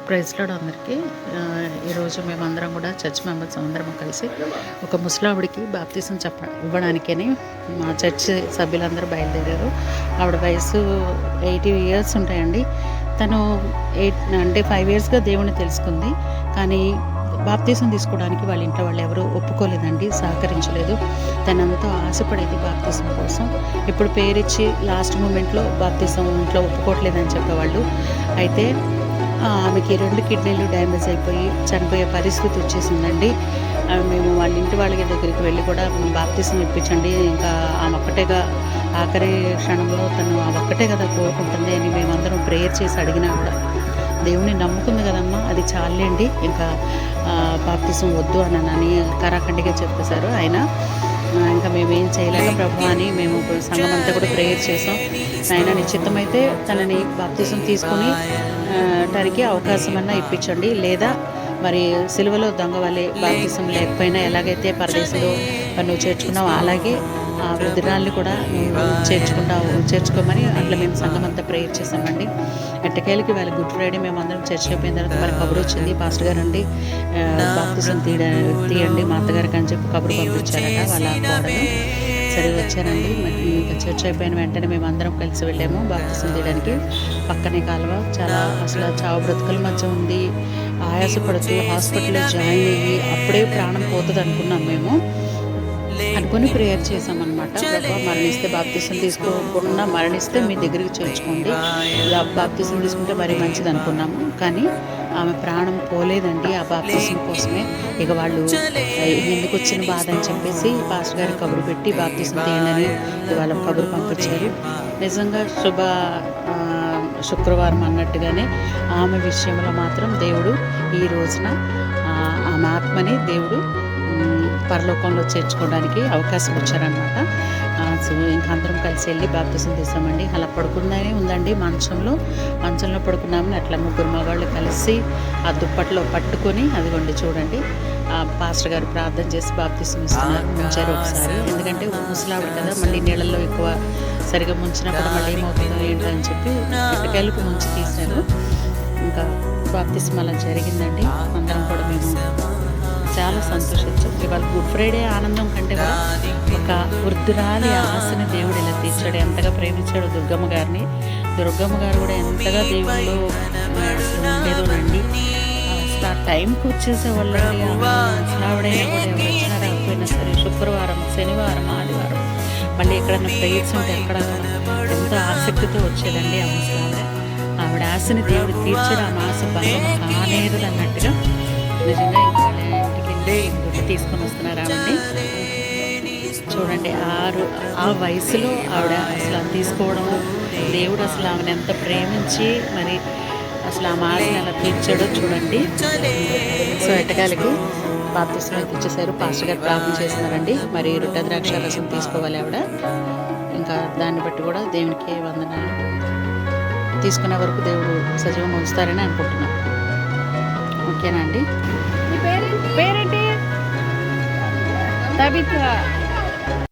Praise lord అందరికీ. ఈరోజు మేమందరం కూడా చర్చ్ మెంబర్స్ అందరం కలిసి ఒక ముసలావిడికి బాప్తీసం ఇవ్వడానికని మా చర్చ్ సభ్యులందరూ బయలుదేరారు. ఆవిడ వయసు 80 ఇయర్స్ ఉంటాయండి. తను 5 ఇయర్స్గా దేవుణ్ణి తెలుసుకుంది. కానీ బాప్తీసం తీసుకోవడానికి వాళ్ళ ఇంట్లో వాళ్ళు ఎవరు ఒప్పుకోలేదండి, సహకరించలేదు. తనంతా ఆశపడేది బాప్తీసం కోసం. ఇప్పుడు పేరిచ్చి లాస్ట్ మూమెంట్లో బాప్తీసం ఇంట్లో ఒప్పుకోవట్లేదని చెప్పేవాళ్ళు. అయితే ఆమెకి 2 కిడ్నీలు డ్యామేజ్ అయిపోయి చనిపోయే పరిస్థితి వచ్చేసిందండి. మేము వాళ్ళ ఇంటి వాళ్ళ దగ్గరికి వెళ్ళి కూడా బాప్తీసం ఇప్పించండి, ఇంకా ఆమె ఒక్కటేగా ఆఖరి క్షణంలో తను ఆ ఒక్కటే కదా కోరుకుంటుంది అని మేమందరం ప్రేయర్ చేసి అడిగినా కూడా దేవుని నమ్ముకుంది కదమ్మా, అది చాలండి, ఇంకా బాప్తీసం వద్దు అని కరాఖండిగా చెప్పేశారు ఆయన. ఇంకా మేమేం చేయలేక ప్రభు అని మేము సంఘం అంతా కూడా ప్రేయర్ చేసాం. ఆయన నిశ్చితమైతే తనని బాప్తీసం తీసుకుని టానికి అవకాశం అన్నా ఇప్పించండి, లేదా మరి సిలువలో దొంగ వల్లే బాప్తీసం లేకపోయినా ఎలాగైతే పరదేశంలో నువ్వు చేర్చుకున్నావు అలాగే ఆ వృద్ధురాల్ని కూడా చేర్చుకోమని అట్లా మేము సంఘం అంతా ప్రేయర్ చేసామండి. ఎట్టకేలకి వాళ్ళ గుడ్ ఫ్రైడే మేము అందరం చర్చ్ అయిపోయిన తర్వాత మరి కబురు వచ్చింది, పాస్టర్ గారు అండి బాప్తీసం తీయండి మా అత్తగారికి అని చెప్పి కబురు పంపించారట వాళ్ళ కోడలు. సరే వచ్చారండి. మరి ఇంకా చర్చ్ అయిపోయిన వెంటనే మేము అందరం కలిసి వెళ్ళాము బాప్తీసం తీయడానికి. పక్కనే కాలువ, చాలా అసలు చావు బ్రతుకుల మధ్య ఉంది, ఆయాసపడుతూ హాస్పిటల్లో జాయిన్ అయ్యి అప్పుడే ప్రాణం పోతుంది అనుకున్నాం మేము. అనుకుని ప్రేయర్ చేసామన్నమాట. ప్రభా మరణిస్తే బాప్తీసం తీసుకోకుండా మరణిస్తే మీ దగ్గరికి చేర్చుకోండి, బాప్తీసం తీసుకుంటే మరీ మంచిది అనుకున్నాము. కానీ ఆమె ప్రాణం పోలేదండి ఆ బాప్తీసం కోసమే. ఇక వాళ్ళు ఎందుకు వచ్చిన బాధ అని చెప్పేసి పాస్టర్ గారికి కబురు పెట్టి బాప్తీసం తీయండి ఇవాళ కబురు పంపించారు. నిజంగా శుక్రవారం అన్నట్టుగానే ఆమె విషయంలో మాత్రం దేవుడు ఈ రోజున ఆమె ఆత్మని దేవుడు పరలోకంలో చేర్చుకోవడానికి అవకాశం వచ్చారనమాట. సో ఇంకా అందరం కలిసి వెళ్ళి బాప్తీసం తీసామండి. అలా పడుకుందానే ఉందండి, మంచంలో పడుకున్నామని అట్లా ముగ్గురు మగవాళ్ళు కలిసి ఆ దుప్పట్లో పట్టుకొని అదిగోండి చూడండి పాస్టర్ గారు ప్రార్థన చేసి బాప్తీసం ఇస్తున్నారు. ముంచారు ఒకసారి, ఎందుకంటే ముసలావిడ కదా, మళ్ళీ నీళ్ళల్లో ఎక్కువ సరిగా ముంచినప్పుడు మళ్ళీ ఏమవుతుందో ఏంటని చెప్పి ఎట్టకేలకు ముంచి తీశారు. ఇంకా బాప్తీసం అలా జరిగిందండి. అందరం కూడా మేము చాలా సంతోషించాం. ఇవాళ గుడ్ ఫ్రైడే ఆనందం కంటే కూడా ఒక వృద్ధురాలి ఆశని దేవుడు ఇలా తీర్చాడు. ఎంతగా ప్రేమించాడు దుర్గమ్మ గారిని. దుర్గమ్మ గారు కూడా ఎంతగా దేవుళ్ళు ఉండేదోనండి. అసలు ఆ టైంకి వచ్చేసేవాళ్ళండి. ఆవిడైనా కూడా ఎవరు వచ్చినా రాకపోయినా సరే శుక్రవారం, శనివారం, ఆదివారం మళ్ళీ ఎక్కడన్నా ప్రేయర్స్ ఉంటే ఎక్కడ ఎంతో ఆసక్తితో వచ్చేదండి ఆ ముసలావిడ. ఆవిడ ఆశని దేవుడు తీర్చడం, ఆ ఆశ భంగం కానేరు అన్నట్టుగా నిజంగా ఇంటికి తీసుకొని వస్తున్నారు ఆవిడని. చూడండి ఆ వయసులో ఆవిడ అసలు తీసుకోవడం, దేవుడు అసలు ఆమెను ఎంత ప్రేమించి మరి అసలు ఆ మాటని అలా తీర్చాడో చూడండి. సో ఎట్టకాలకి బాప్తీసం అయితే ఇచ్చేసారు. పాస్టర్ గారు ప్రార్థన చేస్తున్నారండి. మరి రుద్రాక్ష రసం తీసుకోవాలి ఆవిడ. ఇంకా దాన్ని బట్టి కూడా దేవునికి వందనాలు. తీసుకునే వరకు దేవుడు సజీవంగా ఉంచుతారని అనుకుంటున్నాం. ఓకేనా అండి? పేరేంటి? తబిత.